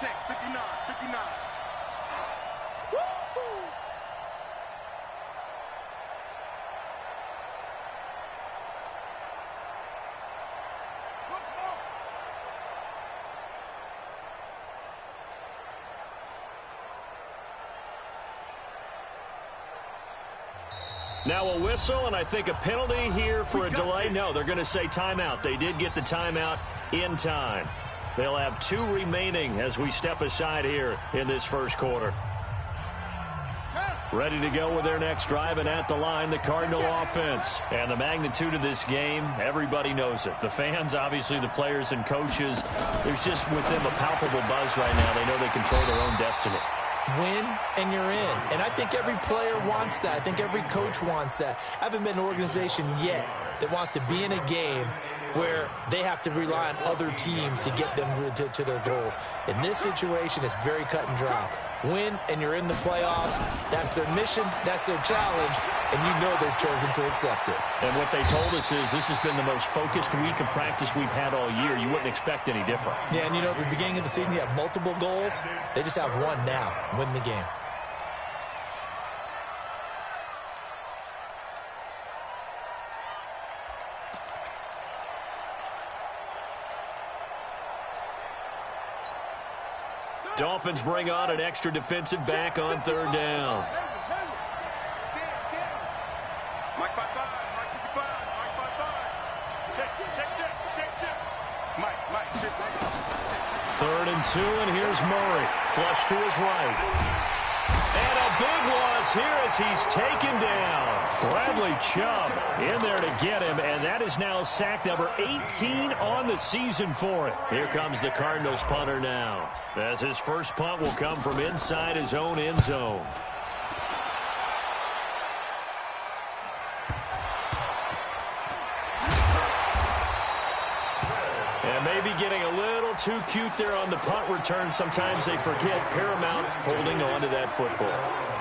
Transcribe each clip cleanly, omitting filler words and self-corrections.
check. 59, 59. Woo-hoo! Now a whistle, and I think a penalty here for a delay. No, they're going to say timeout. They did get the timeout in time. They'll have 2 remaining as we step aside here in this first quarter. Ready to go with their next drive, and at the line, the Cardinal offense. And the magnitude of this game, everybody knows it. The fans, obviously the players and coaches, there's just with them a palpable buzz right now. They know they control their own destiny. Win and you're in. And I think every player wants that. I think every coach wants that. I haven't been an organization yet that wants to be in a game where they have to rely on other teams to get them to their goals. In this situation, it's very cut and dry. Win and you're in the playoffs. That's their mission. That's their challenge. And you know they've chosen to accept it. And what they told us is this has been the most focused week of practice we've had all year. You wouldn't expect any different. Yeah, and you know, at the beginning of the season, you have multiple goals. They just have one now. Win the game. Dolphins bring on an extra defensive back on 3rd down. Mike 55, Mike 55, Mike 55. Check. Mike, check. 3rd and 2, and here's Murray. Flush to his right. And a big loss here as he's taken down. Bradley Chubb in there to get him, and that is now sack number 18 on the season for it. Here comes the Cardinals punter now, as his first punt will come from inside his own end zone. And maybe getting a little too cute there on the punt return. Sometimes they forget paramount holding on to that football.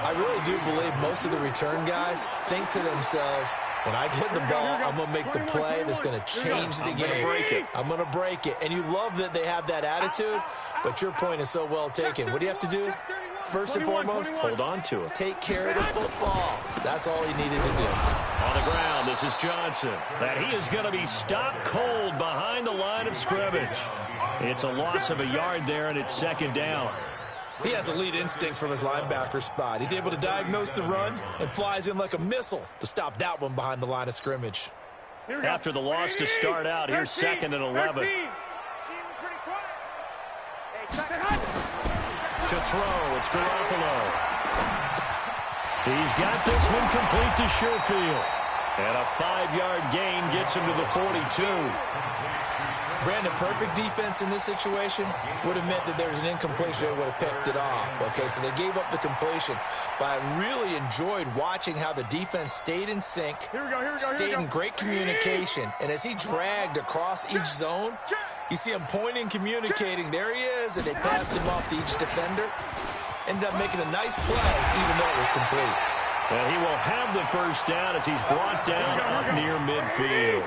I really do believe most of the return guys think to themselves, when I get the ball, I'm going to make the play that's going to change the game. I'm going to break it. And you love that they have that attitude, but your point is so well taken. What do you have to do? First and foremost, hold on to it. Take care of the football. That's all he needed to do. On the ground, this is Johnson. That he is going to be stopped cold behind the line of scrimmage. It's a loss of a yard there, and it's 2nd down. He has elite instincts from his linebacker spot. He's able to diagnose the run and flies in like a missile to stop that one behind the line of scrimmage. After the loss to start out, here's 2nd and 11. To throw, it's Garoppolo. He's got this one complete to Sherfield. And a 5-yard gain gets him to the 42. Brandon, perfect defense in this situation would have meant that there was an incompletion that would have picked it off. Okay, so they gave up the completion. But I really enjoyed watching how the defense stayed in sync, stayed in great communication. And as he dragged across each zone, you see him pointing, communicating. There he is, and they passed him off to each defender. Ended up making a nice play, even though it was complete. And he will have the first down as he's brought down up near midfield.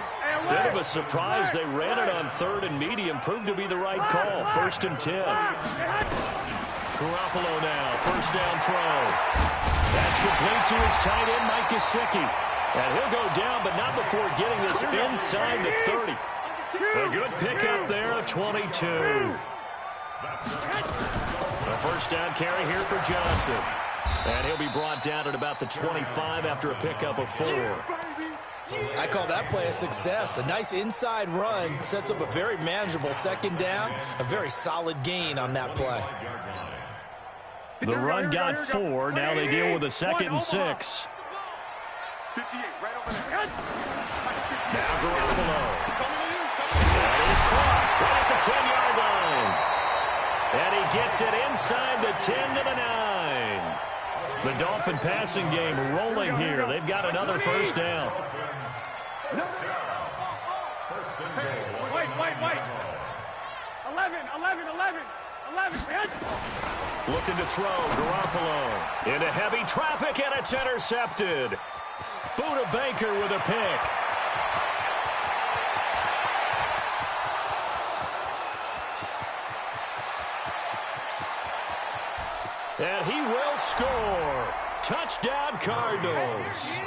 Bit of a surprise. They ran it on 3rd and medium. Proved to be the right call. 1st and 10. Garoppolo now. First down throw. That's complete to his tight end, Mike Gesicki. And he'll go down, but not before getting this inside the 30. A good pickup there, a 22. A first down carry here for Johnson. And he'll be brought down at about the 25 after a pickup of 4. I call that play a success. A nice inside run sets up a very manageable 2nd down. A very solid gain on that play. The run got 4. Now they deal with a 2nd and 6. Now Garoppolo. That is caught right at the 10-yard line. And he gets it inside the 10 to the 9. The Dolphin passing game rolling here. They've got another first down. Wait. 11. Looking to throw, Garoppolo into heavy traffic, and it's intercepted. Buda Baker with a pick. And he will score. Touchdown, Cardinals.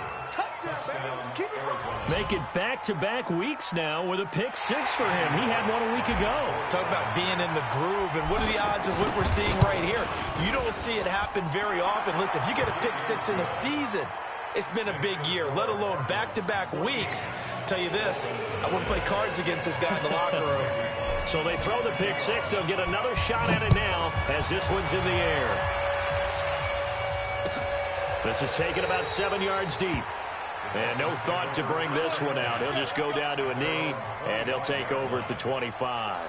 Make it back-to-back weeks now with a pick six for him. He had one a week ago. Talk about being in the groove, and what are the odds of what we're seeing right here? You don't see it happen very often. Listen, if you get a pick six in a season, it's been a big year, let alone back-to-back weeks. Tell you this, I wouldn't play cards against this guy in the locker room. So they throw the pick six. They'll get another shot at it now as this one's in the air. This is taken about 7 yards deep. And no thought to bring this one out. He'll just go down to a knee, and he'll take over at the 25.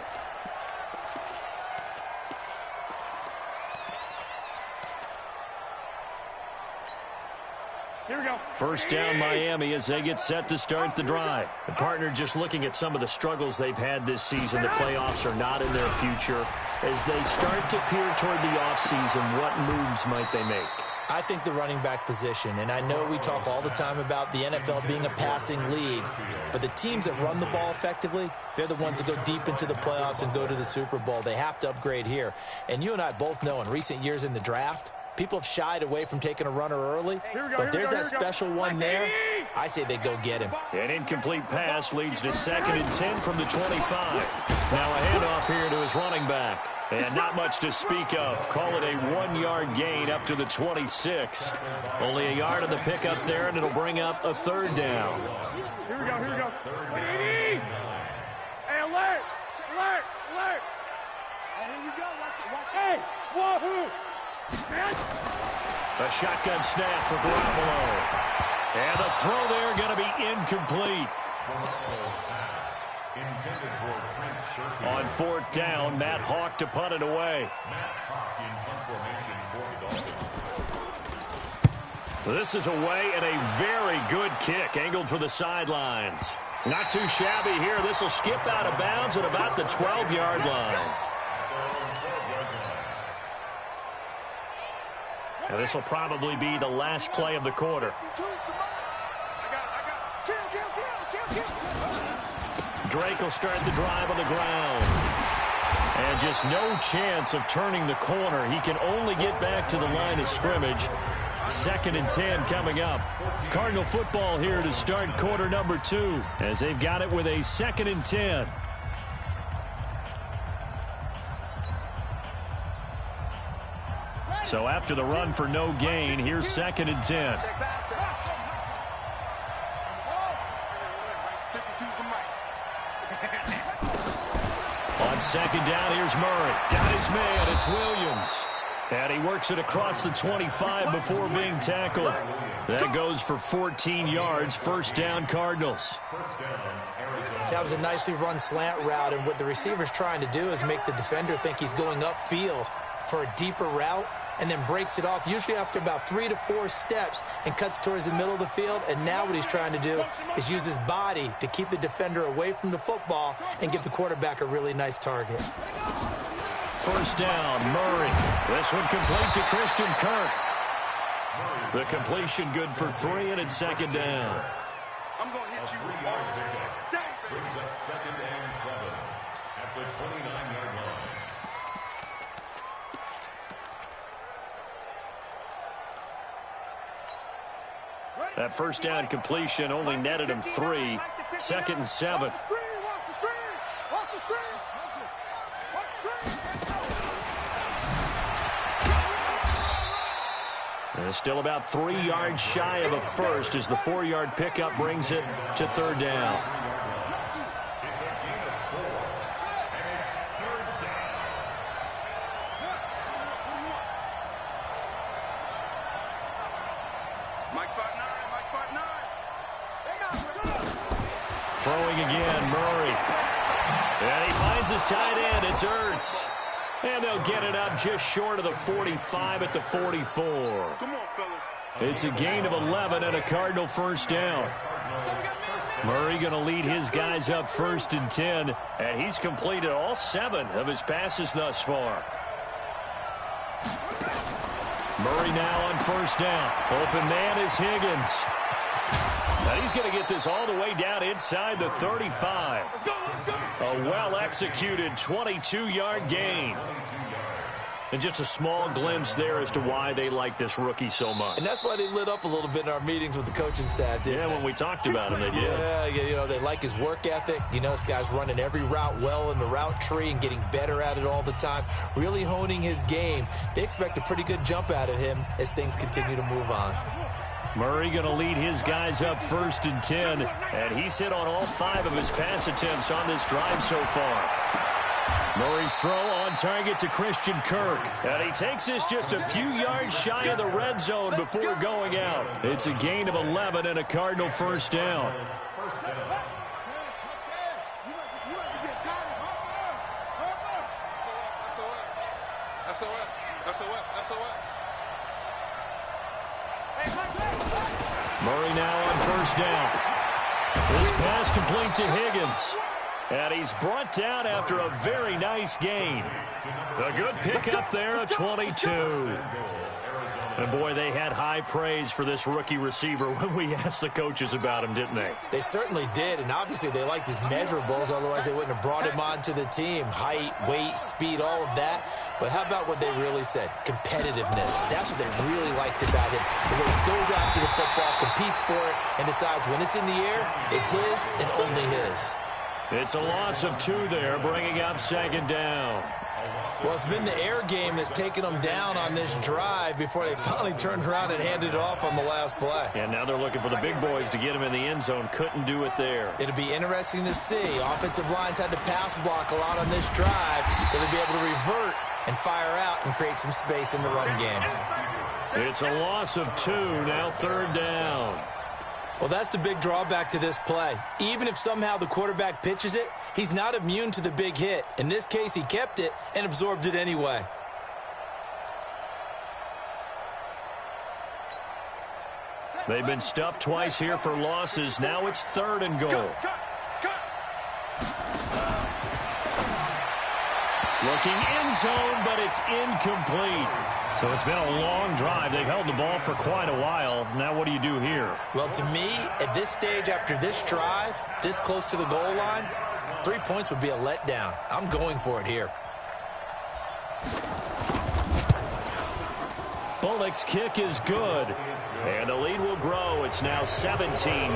Here we go. First down, Miami, as they get set to start the drive. The partner just looking at some of the struggles they've had this season. The playoffs are not in their future. As they start to peer toward the offseason, what moves might they make? I think the running back position, and I know we talk all the time about the NFL being a passing league, but the teams that run the ball effectively, they're the ones that go deep into the playoffs and go to the Super Bowl. They have to upgrade here. And you and I both know in recent years in the draft, people have shied away from taking a runner early, but there's that special one there. I say they go get him. An incomplete pass leads to 2nd and 10 from the 25. Now a handoff here to his running back. And not much to speak of. Call it a 1-yard gain up to the 26. Only a yard on the pickup there, and it'll bring up a 3rd down. Here we go, here we go. Hey, alert! Alert! Alert! Hey, here we go. Watch. Hey, wahoo! A shotgun snap for Garoppolo. And the throw there going to be incomplete. On 4th down, Matt Hawk to punt it away. This is away and a very good kick, angled for the sidelines. Not too shabby here. This will skip out of bounds at about the 12-yard line. Now this will probably be the last play of the quarter. Drake will start the drive on the ground. And just no chance of turning the corner. He can only get back to the line of scrimmage. 2nd and 10 coming up. Cardinal football here to start quarter number 2 as they've got it with a 2nd and 10. So after the run for no gain, here's 2nd and 10. On 2nd down, here's Murray. Got his man, it's Williams. And he works it across the 25 before being tackled. That goes for 14 yards, 1st down Cardinals. That was a nicely run slant route, and what the receiver's trying to do is make the defender think he's going upfield for a deeper route, and then breaks it off, usually after about 3 to 4 steps, and cuts towards the middle of the field. And now what he's trying to do is use his body to keep the defender away from the football and give the quarterback a really nice target. 1st down, Murray. This one complete to Christian Kirk. The completion good for 3, and it's 2nd down. I'm going to hit you. Brings up 2nd and 7 at the 29-yard line. That 1st down completion only netted him 3. 2nd and 7. And still about 3 yards shy of a first as the 4-yard pickup brings it to 3rd down. Throwing again, Murray. And he finds his tight end. It's Ertz. And they'll get it up just short of the 45 at the 44. Come on, fellas. It's a gain of 11 and a Cardinal 1st down. Murray going to lead his guys up 1st and 10. And he's completed all 7 of his passes thus far. Murray now on 1st down. Open man is Higgins. Now he's going to get this all the way down inside the 35. A well-executed 22-yard gain. And just a small glimpse there as to why they like this rookie so much. And that's why they lit up a little bit in our meetings with the coaching staff, didn't they? When we talked about him, they did. Yeah, they like his work ethic. This guy's running every route well in the route tree and getting better at it all the time, really honing his game. They expect a pretty good jump out of him as things continue to move on. Murray going to lead his guys up 1st and 10, and he's hit on all 5 of his pass attempts on this drive so far. Murray's throw on target to Christian Kirk, and he takes this just a few yards shy of the red zone before going out. It's a gain of 11 and a Cardinal first down. Murray now on 1st down. This pass complete to Higgins. And he's brought down after a very nice gain. A good pickup there, a 22. And, boy, they had high praise for this rookie receiver when we asked the coaches about him, didn't they? They certainly did, and obviously they liked his measurables. Otherwise, they wouldn't have brought him onto the team. Height, weight, speed, all of that. But how about what they really said? Competitiveness. That's what they really liked about him. The way he goes after the football, competes for it, and decides when it's in the air, it's his and only his. It's a loss of 2 there, bringing up 2nd down. Well, it's been the air game that's taken them down on this drive before they finally turned around and handed it off on the last play. And now they're looking for the big boys to get him in the end zone. Couldn't do it there. It'll be interesting to see. Offensive lines had to pass block a lot on this drive. Will they be able to revert and fire out and create some space in the run game? It's a loss of 2, now 3rd down. Well, that's the big drawback to this play. Even if somehow the quarterback pitches it, he's not immune to the big hit. In this case, he kept it and absorbed it anyway. They've been stuffed twice here for losses. Now it's 3rd and goal. Looking end zone, but it's incomplete. So it's been a long drive. They've held the ball for quite a while. Now what do you do here? Well, to me, at this stage after this drive, this close to the goal line, 3 points would be a letdown. I'm going for it here. Bullock's kick is good. And the lead will grow. It's now 17-0.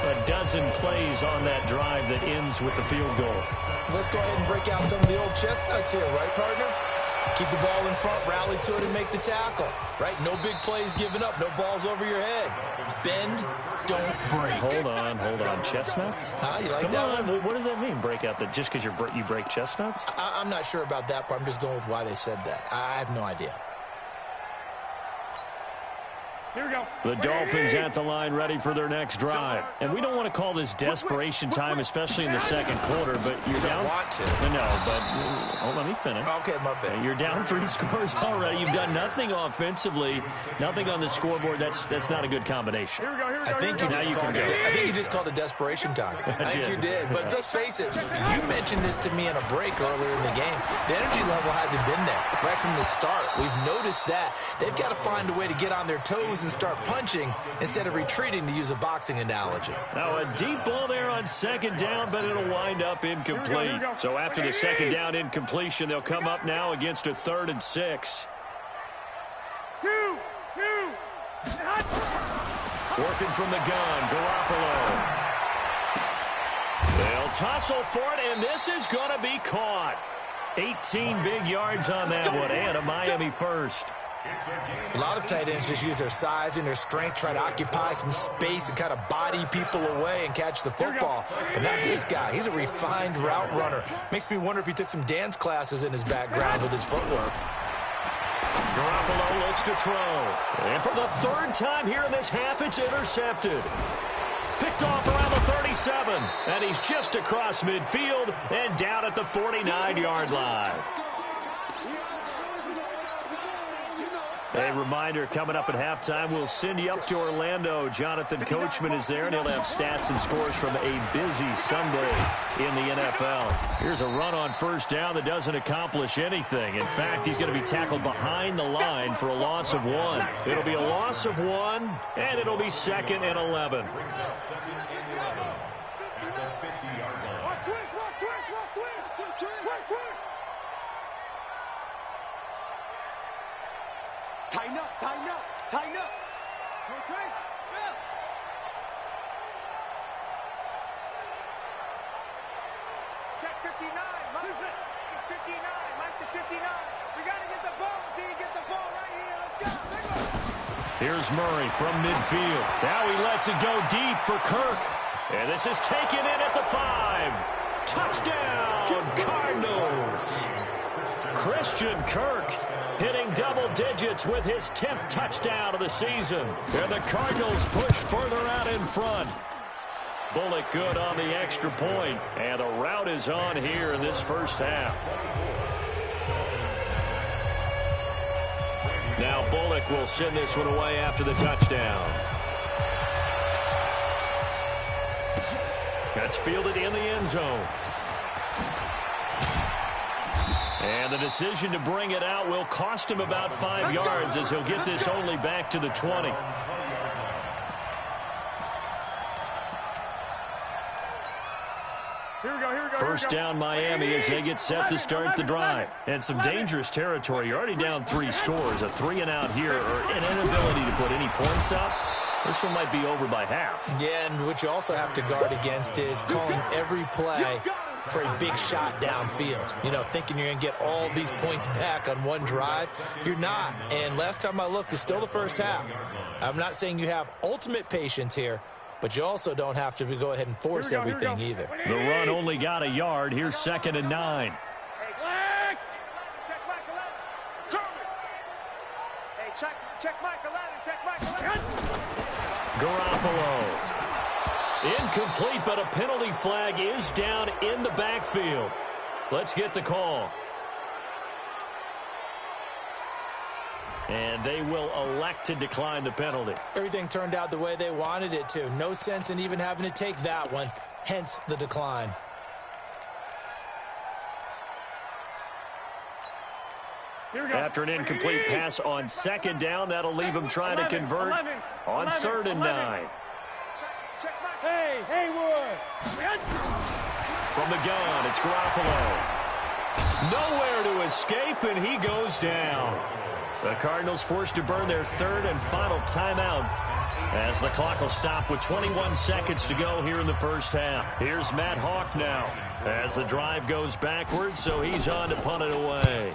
A dozen plays on that drive that ends with the field goal. Let's go ahead and break out some of the old chestnuts here, right, partner? Keep the ball in front, rally to it, and make the tackle, right? No big plays given up, no balls over your head. Bend, don't break. Hold on. Chestnuts? You like Come that on. one? What does that mean, break out? That just because you break chestnuts? I'm not sure about that, but I'm just going with why they said that. I have no idea. Here we go. The Dolphins at the line ready for their next drive. And we don't want to call this desperation time, especially in the second quarter, but you're down. Want to. No, but let me finish. Okay, my bad. You're down 3 scores already. You've done nothing offensively, nothing on the scoreboard. That's not a good combination. Here we go. I think you just called it desperation time. I think you did. But let's face it, you mentioned this to me in a break earlier in the game. The energy level hasn't been there right from the start. We've noticed that. They've got to find a way to get on their toes and start punching instead of retreating, to use a boxing analogy. Now a deep ball there on 2nd down, but it'll wind up incomplete. Here we go. So after the 2nd down incompletion, they'll come up now against a 3rd and 6. 2. Working from the gun, Garoppolo. They'll tussle for it, and this is going to be caught. 18 big yards on that one, and a Miami first. A lot of tight ends just use their size and their strength, try to occupy some space and kind of body people away and catch the football. But not this guy. He's a refined route runner. Makes me wonder if he took some dance classes in his background with his footwork. Garoppolo looks to throw. And for the 3rd time here in this half, it's intercepted. Picked off around the 37. And he's just across midfield and down at the 49-yard line. A reminder, coming up at halftime, we'll send you up to Orlando. Jonathan Coachman is there, and he'll have stats and scores from a busy Sunday in the NFL. Here's a run on 1st down that doesn't accomplish anything. In fact, he's going to be tackled behind the line for a loss of 1. It'll be a loss of 1, and it'll be 2nd and 11. Tighten up, tighten up, tighten up. No tight. Yeah. Check 59. Mike. It's 59. Mike to 59. We got to get the ball. D, get the ball right here. Let's go. Here's Murray from midfield. Now he lets it go deep for Kirk. And this is taken in at the 5. Touchdown, Cardinals. Christian Kirk hitting double digits with his 10th touchdown of the season. And the Cardinals push further out in front. Bullock good on the extra point. And the rout is on here in this first half. Now Bullock will send this one away after the touchdown. That's fielded in the end zone. And the decision to bring it out will cost him about 5 yards as he'll get this only back to the 20. First down Miami as they get set to start the drive. And some dangerous territory. You're already down 3 scores. A 3-and-out here or an inability to put any points up. This one might be over by half. Yeah, and what you also have to guard against is calling every play for a big shot downfield. You know, thinking you're going to get all these points back on one drive. You're not. And last time I looked, it's still the first half. I'm not saying you have ultimate patience here, but you also don't have to go ahead and force everything either. The run only got a yard. Here's 2nd and 9. Check Mike 11. Check Mike 11. Garoppolo. Incomplete, but a penalty flag is down in the backfield. Let's get the call. And they will elect to decline the penalty. Everything turned out the way they wanted it to. No sense in even having to take that one, hence the decline. After an incomplete pass on 2nd down, that'll leave him trying to convert on 3rd and 9. Hey, Haywood. From the gun, it's Garoppolo. Nowhere to escape, and he goes down. The Cardinals forced to burn their 3rd and final timeout as the clock will stop with 21 seconds to go here in the first half. Here's Matt Hawk now as the drive goes backwards, so he's on to punt it away.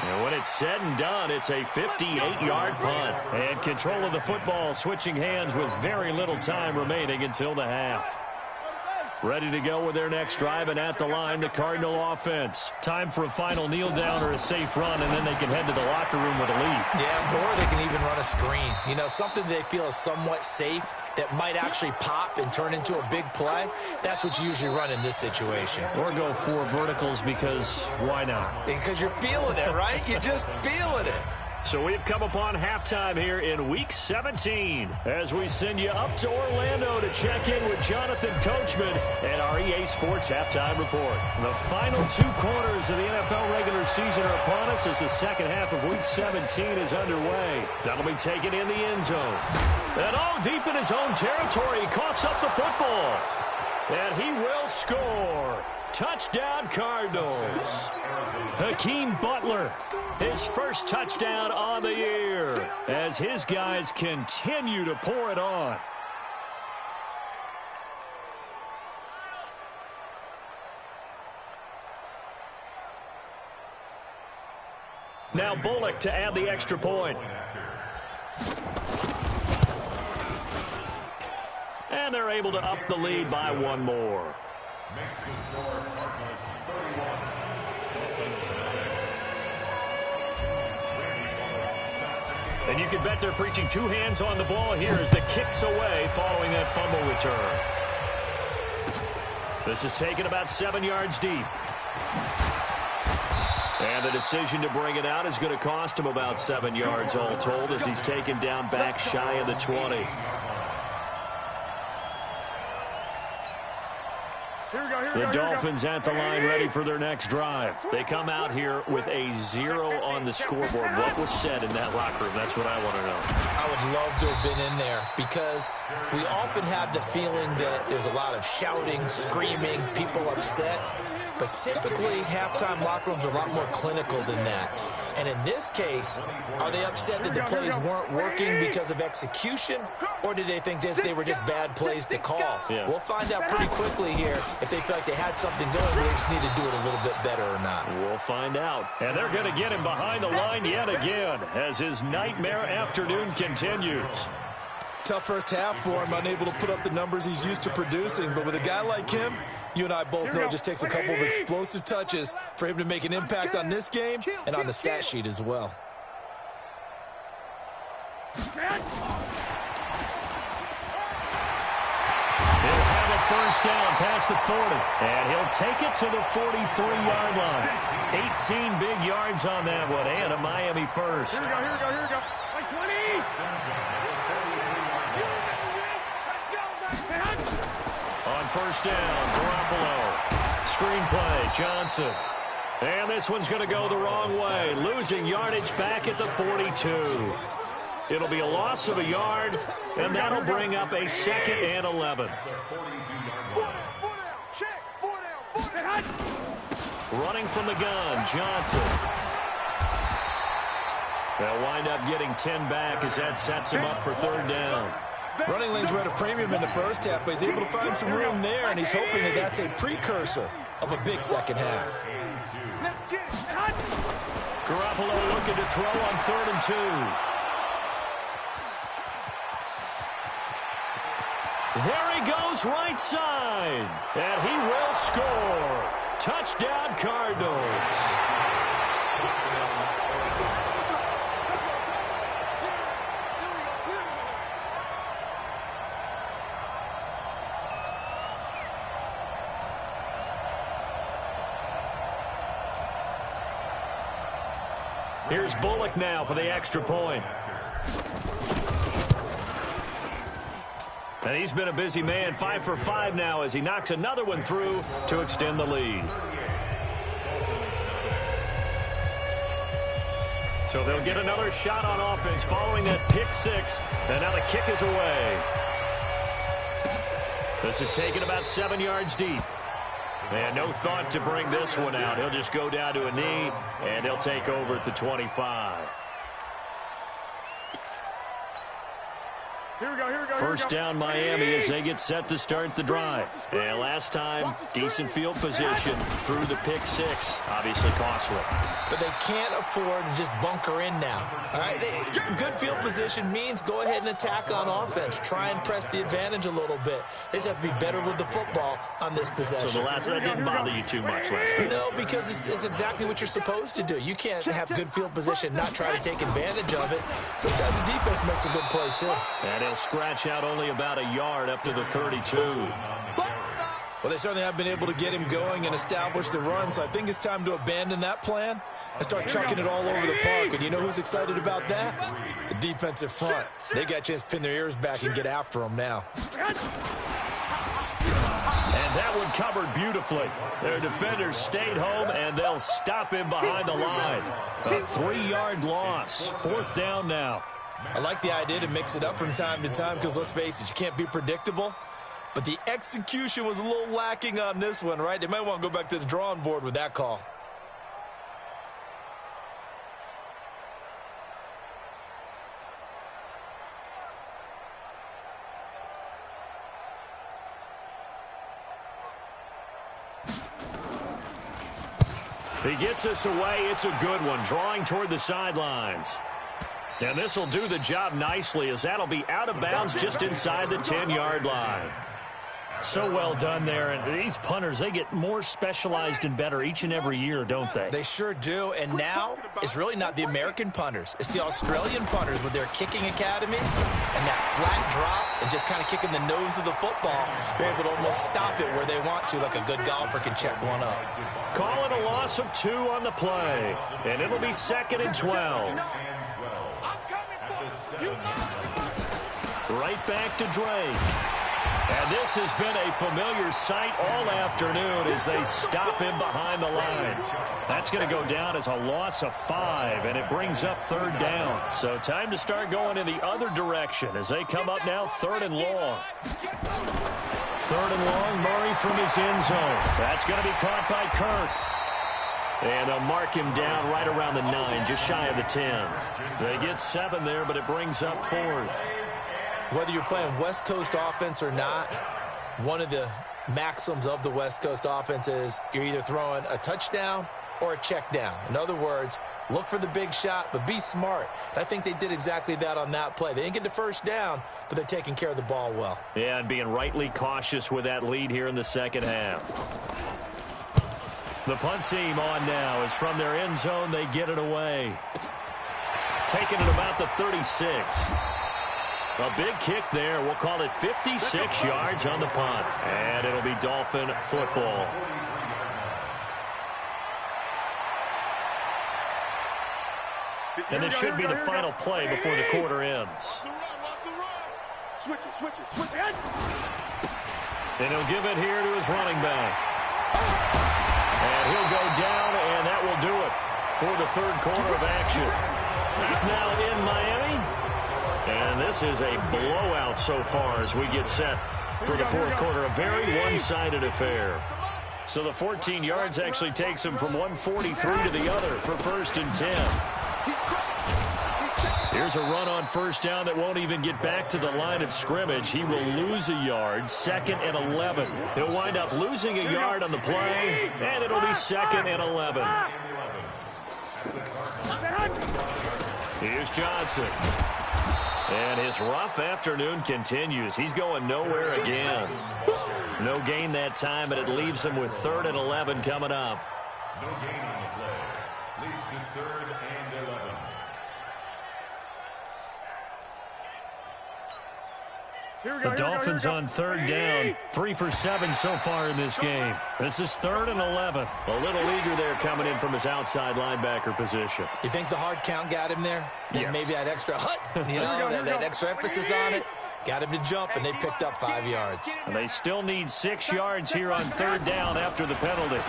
And when it's said and done, it's a 58-yard punt. And control of the football switching hands with very little time remaining until the half. Ready to go with their next drive, and at the line, the Cardinal offense. Time for a final kneel down or a safe run, and then they can head to the locker room with a lead. Yeah, or they can even run a screen. You know, something they feel is somewhat safe that might actually pop and turn into a big play. That's what you usually run in this situation. Or go 4 verticals because why not? Because you're feeling it, right? You're just feeling it. So we've come upon halftime here in Week 17 as we send you up to Orlando to check in with Jonathan Coachman and our EA Sports Halftime Report. The final 2 quarters of the NFL regular season are upon us as the second half of Week 17 is underway. That'll be taken in the end zone. And all deep in his own territory, he coughs up the football. And he will score. Touchdown, Cardinals. Hakeem Butler, his first touchdown on the year as his guys continue to pour it on. Now Bullock to add the extra point. And they're able to up the lead by 1 more. Makes the score Cardinals 31. And you can bet they're preaching 2 hands on the ball here as the kick's away following that fumble return. This is taken about 7 yards deep. And the decision to bring it out is going to cost him about 7 yards all told as he's taken down back shy of the 20. Here we go. The Dolphins at the line ready for their next drive. They come out here with a 0 on the scoreboard. What was said in that locker room? That's what I want to know. I would love to have been in there because we often have the feeling that there's a lot of shouting, screaming, people upset. But typically, halftime locker rooms are a lot more clinical than that. And in this case, are they upset that the plays weren't working because of execution, or did they think they were just bad plays to call? Yeah. We'll find out pretty quickly here if they feel like they had something going, they just need to do it a little bit better or not. We'll find out. And they're going to get him behind the line yet again as his nightmare afternoon continues. Tough first half for him, unable to put up the numbers he's used to producing. But with a guy like him, you and I both know it just takes a couple of explosive touches for him to make an impact on this game and on the stat sheet as well. He'll have it first down past the 40. And he'll take it to the 43-yard line. 18 big yards on that one, and a Miami first. Here we go. Like 20. On first down, Garoppolo. Screenplay, Johnson. And this one's going to go the wrong way, losing yardage back at the 42. It'll be a loss of a yard, and that'll bring up a 2nd and 11. Running from the gun, Johnson. They'll wind up getting 10 back as that sets him up for 3rd down. Running lanes were at a premium in the first half, but he's able to find some room there, and he's hoping that that's a precursor of a big second half. Garoppolo looking to throw on 3rd and 2. There he goes right side, and he will score. Touchdown, Cardinals. Here's Bullock now for the extra point. And he's been a busy man, 5 for 5 now as he knocks another one through to extend the lead. So they'll get another shot on offense following that pick 6. And now the kick is away. This is taken about 7 yards deep. And no thought to bring this one out. He'll just go down to a knee, and he'll take over at the 25. Here we go. First down Miami as they get set to start the drive. And last time, decent field position through the pick 6. Obviously costly. But they can't afford to just bunker in now. All right, good field position means go ahead and attack on offense. Try and press the advantage a little bit. They just have to be better with the football on this possession. So the last one didn't bother you too much last time? No, because it's exactly what you're supposed to do. You can't have good field position, not try to take advantage of it. Sometimes the defense makes a good play, too. And he'll scratch out only about a yard up to the 32. Well, they certainly have been able to get him going and establish the run, so I think it's time to abandon that plan and start chucking it all over the park. And you know who's excited about that? The defensive front. They got a chance to pin their ears back and get after him now. And that one covered beautifully. Their defenders stayed home, and they'll stop him behind the line. A 3-yard loss. 4th down now. I like the idea to mix it up from time to time because, let's face it, you can't be predictable. But the execution was a little lacking on this one, right? They might want to go back to the drawing board with that call. He gets us away. It's a good one, drawing toward the sidelines. And this will do the job nicely as that'll be out of bounds just inside the 10-yard line. So well done there. And these punters, they get more specialized and better each and every year, don't they? They sure do. And now it's really not the American punters. It's the Australian punters with their kicking academies and that flat drop and just kind of kicking the nose of the football. They're able to almost stop it where they want to, like a good golfer can check one up. Call it a loss of 2 on the play. And it'll be 2nd and 12. Right back to Drake. And this has been a familiar sight all afternoon as they stop him behind the line. That's going to go down as a loss of 5, and it brings up 3rd down. So time to start going in the other direction as they come up now 3rd and long. 3rd and long, Murray from his end zone. That's going to be caught by Kirk. And they'll mark him down right around the 9, just shy of the 10. They get 7 there, but it brings up 4th. Whether you're playing West Coast offense or not, one of the maxims of the West Coast offense is you're either throwing a touchdown or a check down. In other words, look for the big shot, but be smart. And I think they did exactly that on that play. They didn't get the first down, but they're taking care of the ball well. Yeah, and being rightly cautious with that lead here in the second half. The punt team on now is from their end zone. They get it away. Taking it about the 36. A big kick there. We'll call it 56 yards on the punt. And it'll be Dolphin football. And this should be the final play before the quarter ends. Switch it. And he'll give it here to his running back. And he'll go down, and that will do it for the 3rd quarter of action. Back now in Miami. And this is a blowout so far as we get set for the 4th quarter. A very one-sided affair. So the 14 yards actually takes him from 143 to the other for 1st and 10. Here's a run on 1st down that won't even get back to the line of scrimmage. He will lose a yard, 2nd and 11. He'll wind up losing a yard on the play, and it'll be 2nd and 11. Here's Johnson. And his rough afternoon continues. He's going nowhere again. No gain that time, but it leaves him with 3rd and 11 coming up. No gain on the play. Leads to 3rd and 11. The Dolphins on 3rd down. 3 for 7 so far in this game. This is 3rd and 11. A little eager there coming in from his outside linebacker position. You think the hard count got him there? Yes. Maybe that extra that extra emphasis on it. Got him to jump, and they picked up 5 yards. And they still need 6 yards here on 3rd down after the penalty.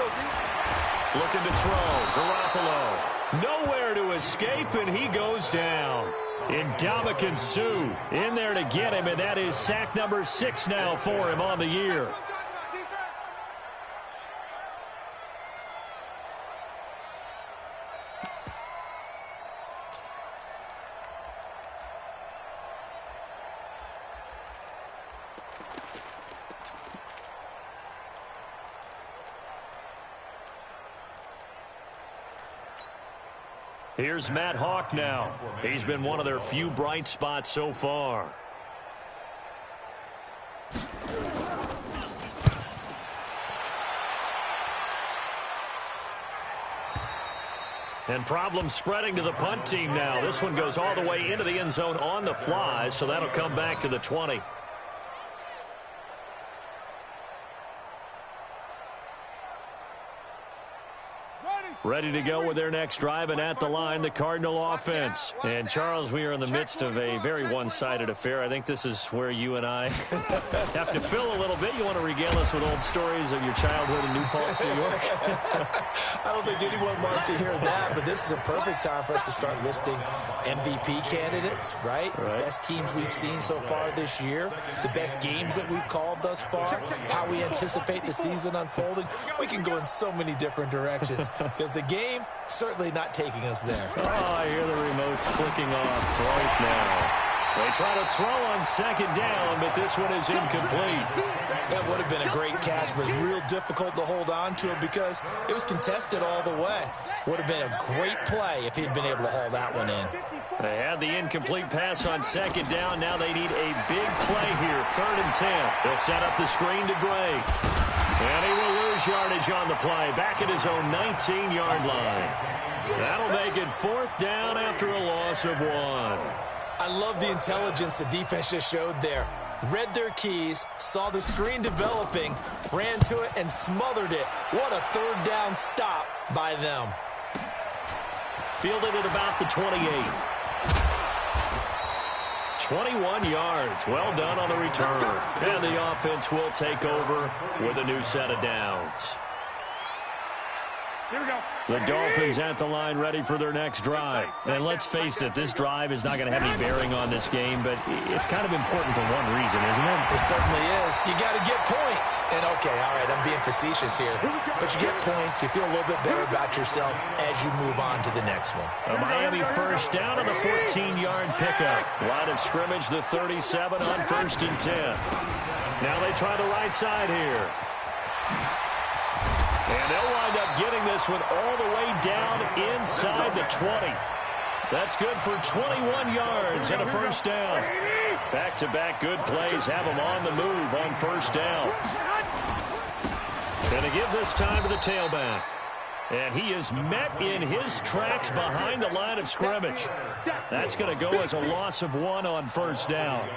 Looking to throw. Garoppolo. Nowhere to escape, and he goes down. Ndamukong Suh in there to get him, and that is sack number 6 now for him on the year. Here's Matt Hawk now. He's been one of their few bright spots so far. And problems spreading to the punt team now. This one goes all the way into the end zone on the fly, so that'll come back to the 20. Ready to go with their next drive, and at the line, the Cardinal offense. And, Charles, we are in the midst of a very one-sided affair. I think this is where you and I have to fill a little bit. You want to regale us with old stories of your childhood in New Paltz, New York? I don't think anyone wants to hear that, but this is a perfect time for us to start listing MVP candidates, right? The best teams we've seen so far this year, the best games that we've called thus far, how we anticipate the season unfolding. We can go in so many different directions because the game certainly not taking us there. Oh, I hear the remotes clicking off right now. They try to throw on 2nd down, but this one is incomplete. That would have been a great catch, but it's real difficult to hold on to it because it was contested all the way. Would have been a great play if he'd been able to hold that one in. They had the incomplete pass on 2nd down. Now they need a big play here, 3rd and 10. They'll set up the screen to Drake. And he will lose yardage on the play, back at his own 19-yard line. That'll make it 4th down after a loss of 1. I love the intelligence the defense just showed there. Read their keys, saw the screen developing, ran to it, and smothered it. What a 3rd down stop by them. Fielded at about the 28. 21 yards. Well done on the return. And the offense will take over with a new set of downs. Here we go. The Dolphins at the line ready for their next drive. And let's face it, this drive is not going to have any bearing on this game, but it's kind of important for one reason, isn't it? It certainly is. You got to get points. And, okay, all right, I'm being facetious here. But you get points. You feel a little bit better about yourself as you move on to the next one. A Miami first down on the 14-yard pickup. Line of scrimmage, the 37 on 1st and 10. Now they try the right side here. And they'll wind up getting this one all the way down inside the 20. That's good for 21 yards and a first down. Back-to-back good plays have them on the move on first down. Going to give this time to the tailback. And he is met in his tracks behind the line of scrimmage. That's going to go as a loss of 1 on first down.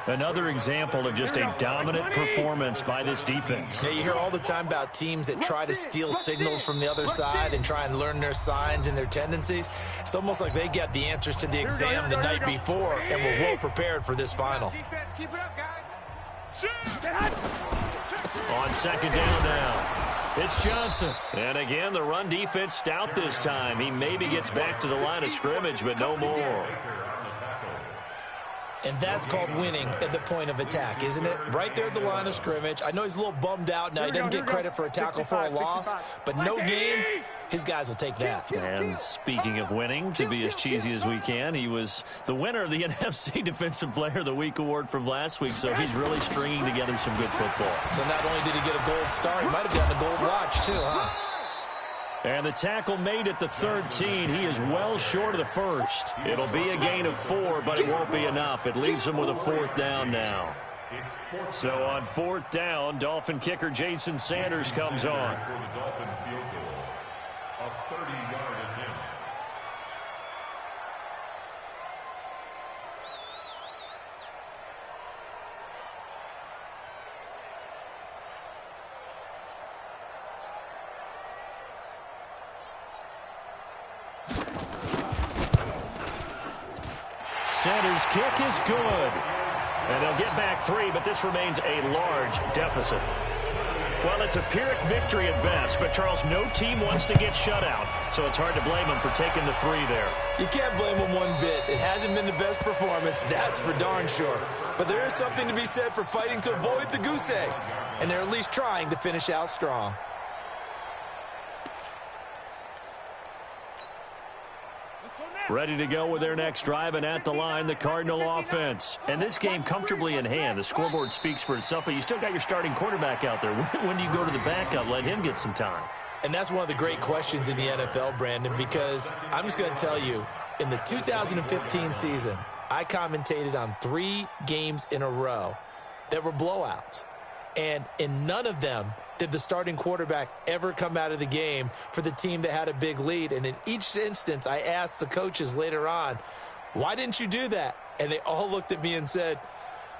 Another example of just a dominant performance by this defense. Yeah, you hear all the time about teams that try to steal signals from the other side and try and learn their signs and their tendencies. It's almost like they get the answers to the exam the night before and were well prepared for this final. On second down now, it's Johnson. And again, the run defense stout this time. He maybe gets back to the line of scrimmage, but no more. And that's called winning at the point of attack, isn't it? Right there at the line of scrimmage. I know he's a little bummed out now. He doesn't get credit for a tackle for a loss, but no game, his guys will take that. And speaking of winning, to be as cheesy as we can, he was the winner of the NFC Defensive Player of the Week award from last week, so he's really stringing together some good football. So not only did he get a gold star, he might have gotten a gold watch too, huh? And the tackle made at the 13. He is well short of the first. It'll be a gain of 4, but it won't be enough. It leaves him with a 4th down now. So on 4th down, Dolphin kicker Jason Sanders comes on. Sanders' kick is good. And they'll get back 3, but this remains a large deficit. Well, it's a Pyrrhic victory at best, but, Charles, no team wants to get shut out, so it's hard to blame them for taking the 3 there. You can't blame them one bit. It hasn't been the best performance, that's for darn sure. But there is something to be said for fighting to avoid the goose egg, and they're at least trying to finish out strong. Ready to go with their next drive, and at the line, the Cardinal offense. And this game comfortably in hand. The scoreboard speaks for itself, but you still got your starting quarterback out there. When do you go to the backup? Let him get some time. And that's one of the great questions in the NFL, Brandon, because I'm just going to tell you, in the 2015 season, I commentated on 3 games in a row that were blowouts. And in none of them did the starting quarterback ever come out of the game for the team that had a big lead. And in each instance, I asked the coaches later on, why didn't you do that? And they all looked at me and said,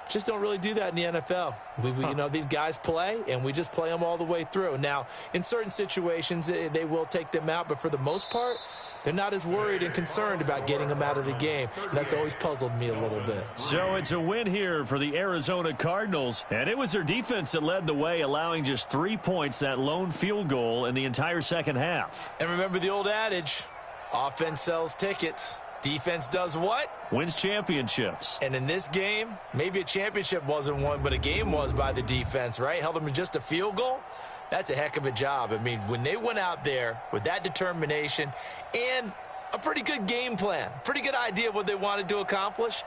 just don't really do that in the NFL. You know, these guys play, and we just play them all the way through. Now, in certain situations, they will take them out, but for the most part, they're not as worried and concerned about getting them out of the game. And that's always puzzled me a little bit. So it's a win here for the Arizona Cardinals. And it was their defense that led the way, allowing just 3 points, that lone field goal in the entire second half. And remember the old adage, offense sells tickets. Defense does what? Wins championships. And in this game, maybe a championship wasn't won, but a game was by the defense, right? Held them to just a field goal. That's a heck of a job. I mean, when they went out there with that determination and a pretty good game plan, pretty good idea what they wanted to accomplish,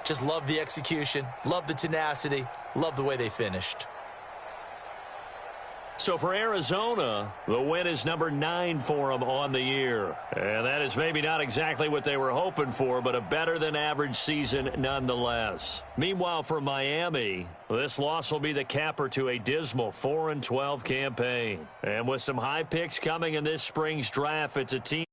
just love the execution, love the tenacity, love the way they finished. So for Arizona, the win is number 9 for them on the year. And that is maybe not exactly what they were hoping for, but a better-than-average season nonetheless. Meanwhile, for Miami, this loss will be the capper to a dismal 4-12 campaign. And with some high picks coming in this spring's draft, it's a team